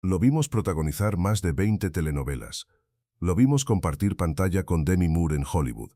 Lo vimos protagonizar más de 20 telenovelas. Lo vimos compartir pantalla con Demi Moore en Hollywood.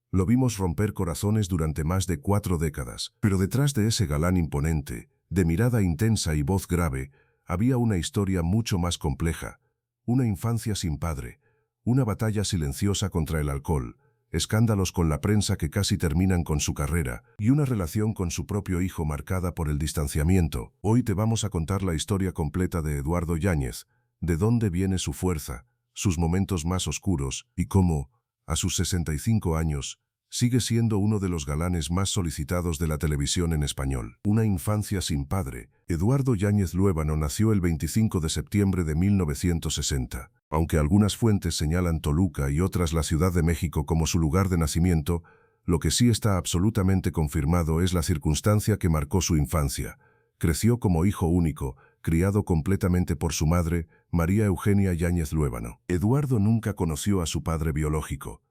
Lo vimos romper corazones durante más de 4 décadas. Pero detrás de ese galán imponente, de mirada intensa y voz grave, había una historia mucho más compleja. Una infancia sin padre, una batalla silenciosa contra el alcohol, escándalos con la prensa que casi terminan con su carrera, y una relación con su propio hijo marcada por el distanciamiento. Hoy te vamos a contar la historia completa de Eduardo Yáñez, de dónde viene su fuerza, sus momentos más oscuros, y cómo, a sus 65 años, sigue siendo uno de los galanes más solicitados de la televisión en español. Una infancia sin padre. Eduardo Yáñez Luébano nació el 25 de septiembre de 1960. Aunque algunas fuentes señalan Toluca y otras la Ciudad de México como su lugar de nacimiento, lo que sí está absolutamente confirmado es la circunstancia que marcó su infancia. Creció como hijo único, criado completamente por su madre, María Eugenia Yáñez Luébano. Eduardo nunca conoció a su padre biológico.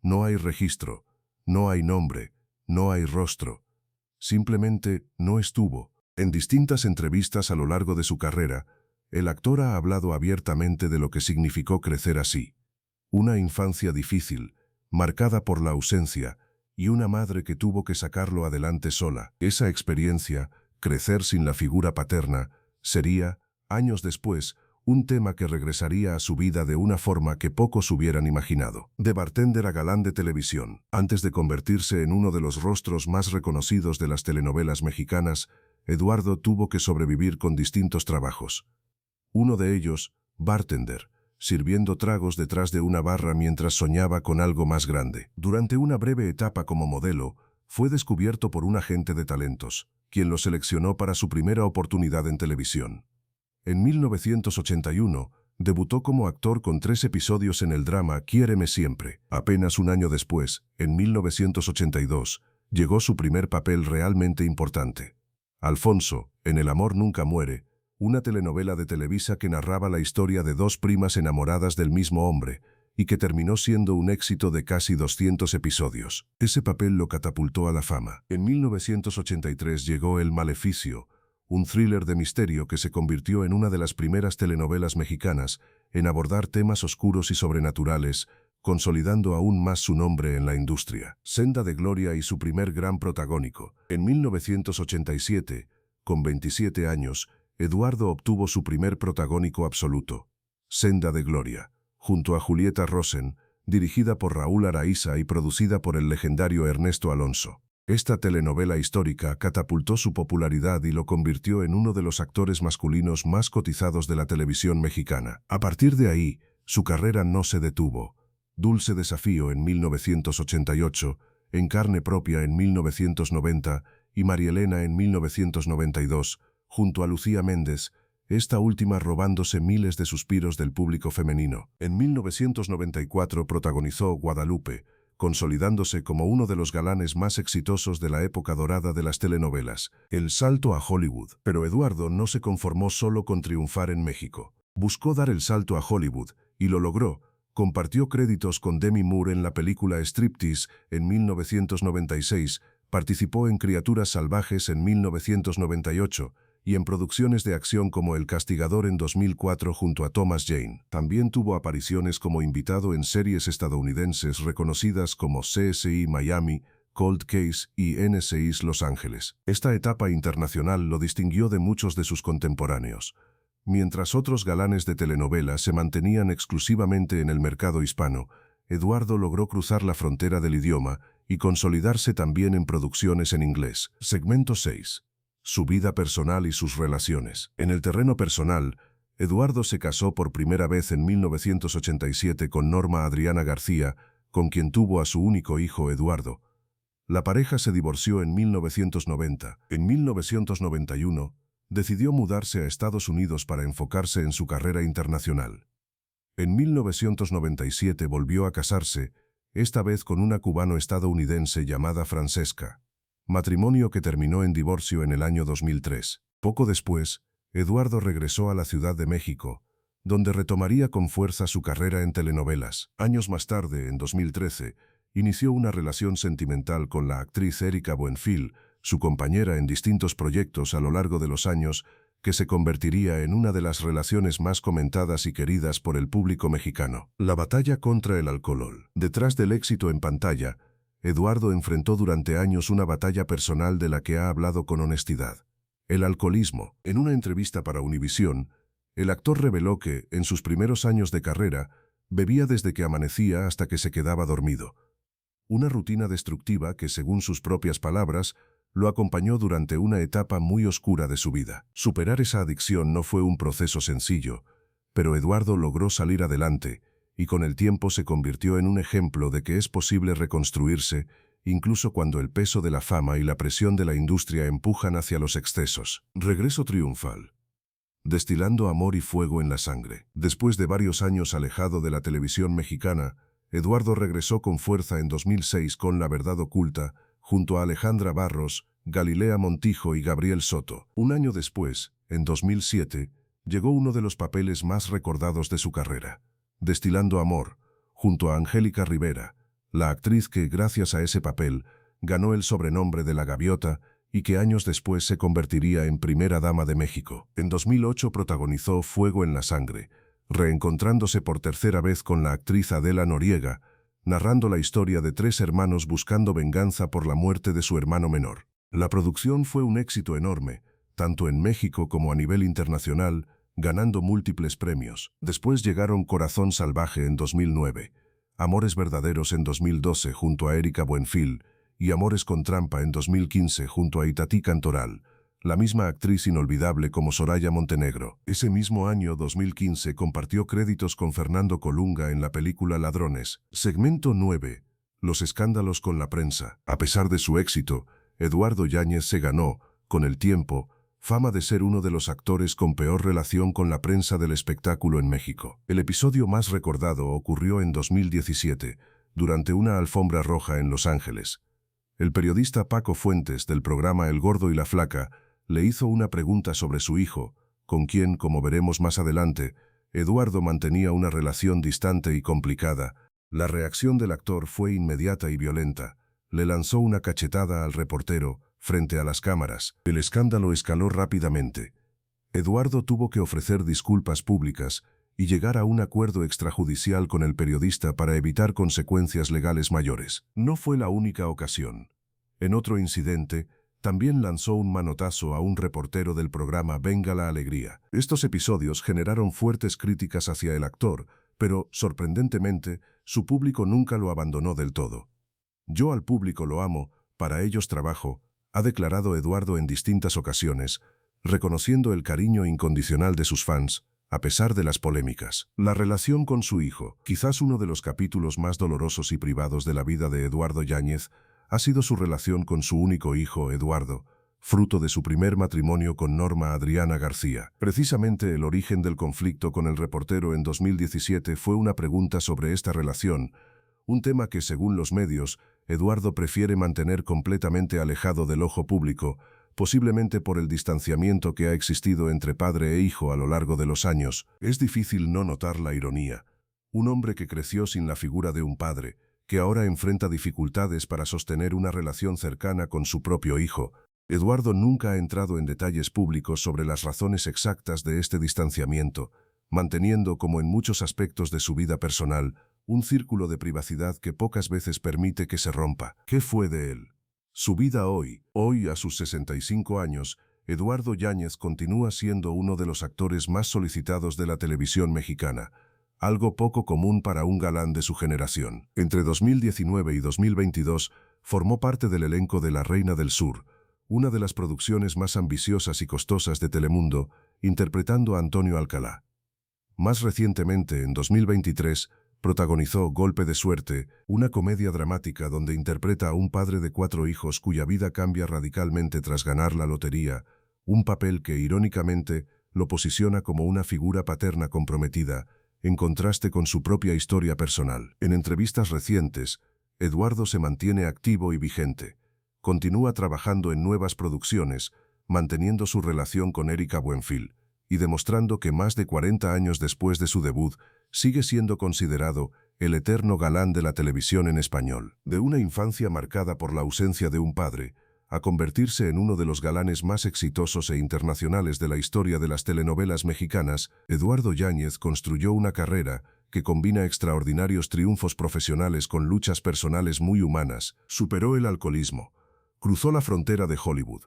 No hay registro. No hay nombre, no hay rostro. Simplemente no estuvo. En distintas entrevistas a lo largo de su carrera, el actor ha hablado abiertamente de lo que significó crecer así. Una infancia difícil, marcada por la ausencia, y una madre que tuvo que sacarlo adelante sola. Esa experiencia, crecer sin la figura paterna, sería, años después, un tema que regresaría a su vida de una forma que pocos hubieran imaginado. De bartender a galán de televisión, antes de convertirse en uno de los rostros más reconocidos de las telenovelas mexicanas, Eduardo tuvo que sobrevivir con distintos trabajos. Uno de ellos, bartender, sirviendo tragos detrás de una barra mientras soñaba con algo más grande. Durante una breve etapa como modelo, fue descubierto por un agente de talentos, quien lo seleccionó para su primera oportunidad en televisión. En 1981, debutó como actor con 3 episodios en el drama Quiéreme siempre. Apenas un año después, en 1982, llegó su primer papel realmente importante. Alfonso, en El amor nunca muere, una telenovela de Televisa que narraba la historia de 2 primas enamoradas del mismo hombre, y que terminó siendo un éxito de casi 200 episodios. Ese papel lo catapultó a la fama. En 1983 llegó El maleficio, un thriller de misterio que se convirtió en una de las primeras telenovelas mexicanas en abordar temas oscuros y sobrenaturales, consolidando aún más su nombre en la industria. Senda de Gloria y su primer gran protagónico. En 1987, con 27 años, Eduardo obtuvo su primer protagónico absoluto. Senda de Gloria, junto a Julieta Rosen, dirigida por Raúl Araiza y producida por el legendario Ernesto Alonso. Esta telenovela histórica catapultó su popularidad y lo convirtió en uno de los actores masculinos más cotizados de la televisión mexicana. A partir de ahí, su carrera no se detuvo. Dulce Desafío en 1988, En carne propia en 1990 y Marielena en 1992, junto a Lucía Méndez, esta última robándose miles de suspiros del público femenino. En 1994 protagonizó Guadalupe, consolidándose como uno de los galanes más exitosos de la época dorada de las telenovelas. El salto a Hollywood. Pero Eduardo no se conformó solo con triunfar en México. Buscó dar el salto a Hollywood, y lo logró. Compartió créditos con Demi Moore en la película Striptease en 1996, participó en Criaturas salvajes en 1998, y en producciones de acción como El Castigador en 2004 junto a Thomas Jane. También tuvo apariciones como invitado en series estadounidenses reconocidas como CSI Miami, Cold Case y NCIS Los Ángeles. Esta etapa internacional lo distinguió de muchos de sus contemporáneos. Mientras otros galanes de telenovela se mantenían exclusivamente en el mercado hispano, Eduardo logró cruzar la frontera del idioma y consolidarse también en producciones en inglés. Segmento 6. Su vida personal y sus relaciones. En el terreno personal, Eduardo se casó por primera vez en 1987 con Norma Adriana García, con quien tuvo a su único hijo Eduardo. La pareja se divorció en 1990. En 1991, decidió mudarse a Estados Unidos para enfocarse en su carrera internacional. En 1997 volvió a casarse, esta vez con una cubano-estadounidense llamada Francesca. Matrimonio que terminó en divorcio en el año 2003. Poco después, Eduardo regresó a la Ciudad de México, donde retomaría con fuerza su carrera en telenovelas. Años más tarde, en 2013, inició una relación sentimental con la actriz Erika Buenfil, su compañera en distintos proyectos a lo largo de los años, que se convertiría en una de las relaciones más comentadas y queridas por el público mexicano. La batalla contra el alcohol. Detrás del éxito en pantalla, Eduardo enfrentó durante años una batalla personal de la que ha hablado con honestidad: el alcoholismo. En una entrevista para Univisión, el actor reveló que, en sus primeros años de carrera, bebía desde que amanecía hasta que se quedaba dormido. Una rutina destructiva que, según sus propias palabras, lo acompañó durante una etapa muy oscura de su vida. Superar esa adicción no fue un proceso sencillo, pero Eduardo logró salir adelante y con el tiempo se convirtió en un ejemplo de que es posible reconstruirse, incluso cuando el peso de la fama y la presión de la industria empujan hacia los excesos. Regreso triunfal. Destilando amor y fuego en la sangre. Después de varios años alejado de la televisión mexicana, Eduardo regresó con fuerza en 2006 con La Verdad Oculta, junto a Alejandra Barros, Galilea Montijo y Gabriel Soto. Un año después, en 2007, llegó uno de los papeles más recordados de su carrera: Destilando amor, junto a Angélica Rivera, la actriz que, gracias a ese papel, ganó el sobrenombre de La Gaviota y que años después se convertiría en primera dama de México. En 2008 protagonizó Fuego en la Sangre, reencontrándose por tercera vez con la actriz Adela Noriega, narrando la historia de tres hermanos buscando venganza por la muerte de su hermano menor. La producción fue un éxito enorme, tanto en México como a nivel internacional, ganando múltiples premios. Después llegaron Corazón Salvaje en 2009, Amores Verdaderos en 2012 junto a Erika Buenfil y Amores con Trampa en 2015 junto a Itatí Cantoral, la misma actriz inolvidable como Soraya Montenegro. Ese mismo año, 2015, compartió créditos con Fernando Colunga en la película Ladrones. Segmento 9. Los escándalos con la prensa. A pesar de su éxito, Eduardo Yáñez se ganó, con el tiempo, fama de ser uno de los actores con peor relación con la prensa del espectáculo en México. El episodio más recordado ocurrió en 2017, durante una alfombra roja en Los Ángeles. El periodista Paco Fuentes, del programa El Gordo y la Flaca, le hizo una pregunta sobre su hijo, con quien, como veremos más adelante, Eduardo mantenía una relación distante y complicada. La reacción del actor fue inmediata y violenta. Le lanzó una cachetada al reportero, frente a las cámaras. El escándalo escaló rápidamente. Eduardo tuvo que ofrecer disculpas públicas y llegar a un acuerdo extrajudicial con el periodista para evitar consecuencias legales mayores. No fue la única ocasión. En otro incidente, también lanzó un manotazo a un reportero del programa Venga la Alegría. Estos episodios generaron fuertes críticas hacia el actor, pero, sorprendentemente, su público nunca lo abandonó del todo. Yo al público lo amo, para ellos trabajo, ha declarado Eduardo en distintas ocasiones, reconociendo el cariño incondicional de sus fans, a pesar de las polémicas. La relación con su hijo, quizás uno de los capítulos más dolorosos y privados de la vida de Eduardo Yáñez, ha sido su relación con su único hijo, Eduardo, fruto de su primer matrimonio con Norma Adriana García. Precisamente el origen del conflicto con el reportero en 2017 fue una pregunta sobre esta relación, un tema que, según los medios, Eduardo prefiere mantener completamente alejado del ojo público, posiblemente por el distanciamiento que ha existido entre padre e hijo a lo largo de los años. Es difícil no notar la ironía. Un hombre que creció sin la figura de un padre, que ahora enfrenta dificultades para sostener una relación cercana con su propio hijo. Eduardo nunca ha entrado en detalles públicos sobre las razones exactas de este distanciamiento, manteniendo, como en muchos aspectos de su vida personal, un círculo de privacidad que pocas veces permite que se rompa. ¿Qué fue de él? Su vida hoy, a sus 65 años, Eduardo Yáñez continúa siendo uno de los actores más solicitados de la televisión mexicana, algo poco común para un galán de su generación. Entre 2019 y 2022 formó parte del elenco de La Reina del Sur, una de las producciones más ambiciosas y costosas de Telemundo, interpretando a Antonio Alcalá. Más recientemente, en 2023, protagonizó Golpe de Suerte, una comedia dramática donde interpreta a un padre de 4 hijos cuya vida cambia radicalmente tras ganar la lotería, un papel que, irónicamente, lo posiciona como una figura paterna comprometida, en contraste con su propia historia personal. En entrevistas recientes, Eduardo se mantiene activo y vigente. Continúa trabajando en nuevas producciones, manteniendo su relación con Erika Buenfil, y demostrando que más de 40 años después de su debut, sigue siendo considerado el eterno galán de la televisión en español. De una infancia marcada por la ausencia de un padre, a convertirse en uno de los galanes más exitosos e internacionales de la historia de las telenovelas mexicanas, Eduardo Yáñez construyó una carrera que combina extraordinarios triunfos profesionales con luchas personales muy humanas, superó el alcoholismo, cruzó la frontera de Hollywood,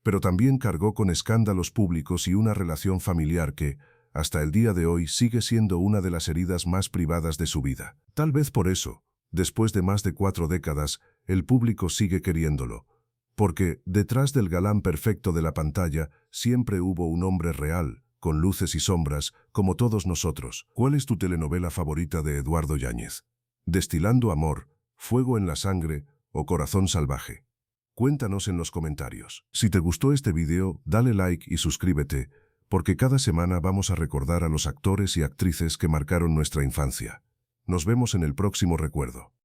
pero también cargó con escándalos públicos y una relación familiar que, hasta el día de hoy, sigue siendo una de las heridas más privadas de su vida. Tal vez por eso, después de más de 4 décadas, el público sigue queriéndolo. Porque, detrás del galán perfecto de la pantalla, siempre hubo un hombre real, con luces y sombras, como todos nosotros. ¿Cuál es tu telenovela favorita de Eduardo Yáñez? ¿Destilando amor, Fuego en la sangre o Corazón salvaje? Cuéntanos en los comentarios. Si te gustó este video, dale like y suscríbete, porque cada semana vamos a recordar a los actores y actrices que marcaron nuestra infancia. Nos vemos en el próximo recuerdo.